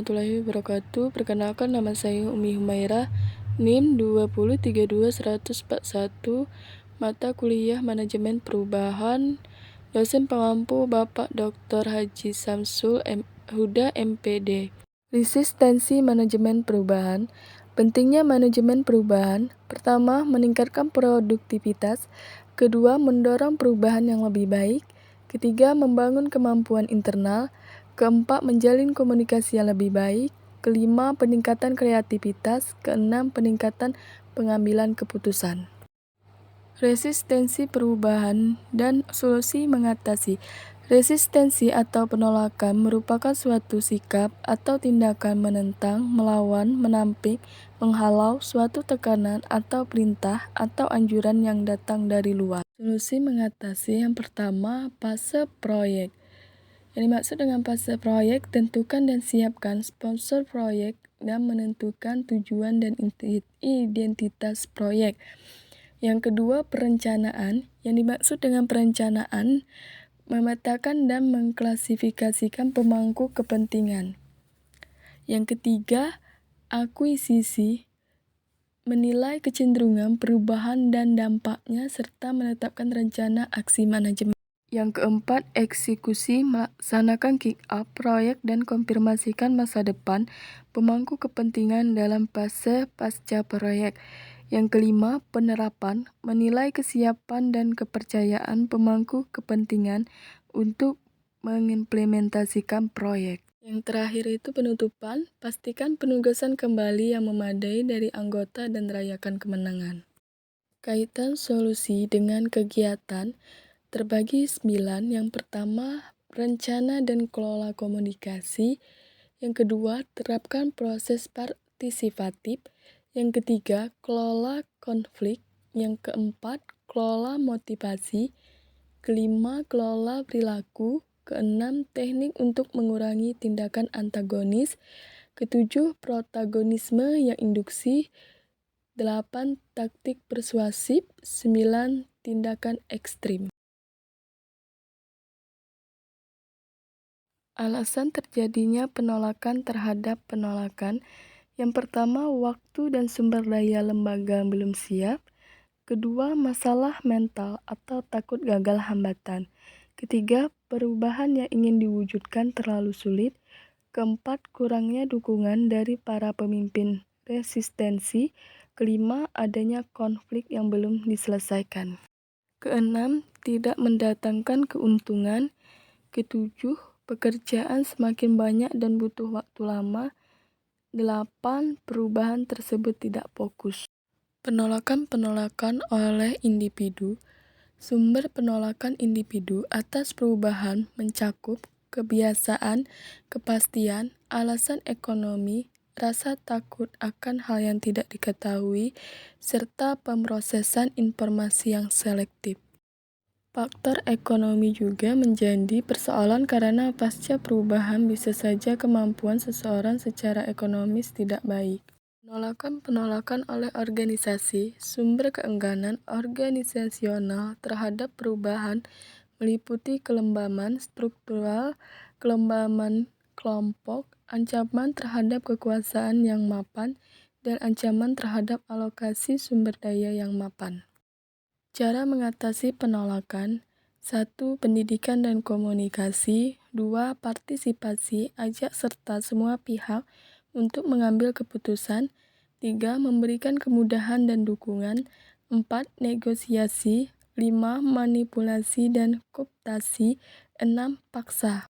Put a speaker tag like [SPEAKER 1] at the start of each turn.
[SPEAKER 1] warahmatullahi wabarakatuh. Perkenalkan, nama saya Umi Humairah, NIM 2032141, mata kuliah Manajemen Perubahan, dosen pengampu Bapak Dr. Haji Samsul Huda MPD. Resistensi manajemen perubahan. Pentingnya manajemen perubahan: pertama, meningkatkan produktivitas; kedua, mendorong perubahan yang lebih baik; ketiga, membangun kemampuan internal; keempat, menjalin komunikasi yang lebih baik; kelima, peningkatan kreativitas; keenam, peningkatan pengambilan keputusan. Resistensi perubahan dan solusi mengatasi. Resistensi atau penolakan merupakan suatu sikap atau tindakan menentang, melawan, menampik, menghalau suatu tekanan atau perintah atau anjuran yang datang dari luar. Solusi mengatasi: yang pertama, fase proyek. Yang dimaksud dengan fase proyek, tentukan dan siapkan sponsor proyek dan menentukan tujuan dan identitas proyek. Yang kedua, perencanaan. Yang dimaksud dengan perencanaan, memetakan dan mengklasifikasikan pemangku kepentingan. Yang ketiga, akuisisi. Menilai kecenderungan, perubahan, dan dampaknya, serta menetapkan rencana aksi manajemen. Yang keempat, eksekusi. Melaksanakan kick-off proyek dan konfirmasikan masa depan pemangku kepentingan dalam fase pasca proyek. Yang kelima, penerapan. Menilai kesiapan dan kepercayaan pemangku kepentingan untuk mengimplementasikan proyek. Yang terakhir itu penutupan. Pastikan penugasan kembali yang memadai dari anggota dan rayakan kemenangan. Kaitan solusi dengan kegiatan terbagi 9. Yang pertama, rencana dan kelola komunikasi. Yang kedua, terapkan proses partisipatif. Yang ketiga, kelola konflik. Yang keempat, kelola motivasi. Kelima, kelola perilaku. Keenam, teknik untuk mengurangi tindakan antagonis. Ketujuh, protagonisme yang induksi. 8, taktik persuasif. 9, tindakan ekstrim. Alasan terjadinya penolakan terhadap penolakan. Yang pertama, waktu dan sumber daya lembaga belum siap. Kedua, masalah mental atau takut gagal hambatan. Ketiga, perubahan yang ingin diwujudkan terlalu sulit. Keempat, kurangnya dukungan dari para pemimpin resistensi. Kelima, adanya konflik yang belum diselesaikan. Keenam, tidak mendatangkan keuntungan. Ketujuh, pekerjaan semakin banyak dan butuh waktu lama. 8, perubahan tersebut tidak fokus. Penolakan oleh individu. Sumber penolakan individu atas perubahan mencakup kebiasaan, kepastian, alasan ekonomi, rasa takut akan hal yang tidak diketahui, serta pemrosesan informasi yang selektif. Faktor ekonomi juga menjadi persoalan karena pasca perubahan bisa saja kemampuan seseorang secara ekonomis tidak baik. Penolakan oleh organisasi. Sumber keengganan organisasional terhadap perubahan meliputi kelembaman struktural, kelembaman kelompok, ancaman terhadap kekuasaan yang mapan, dan ancaman terhadap alokasi sumber daya yang mapan. Cara mengatasi penolakan. 1. Pendidikan dan komunikasi. 2. Partisipasi, ajak serta semua pihak untuk mengambil keputusan. 3. Memberikan kemudahan dan dukungan. 4. Negosiasi. 5. Manipulasi dan kooptasi. 6. Paksa.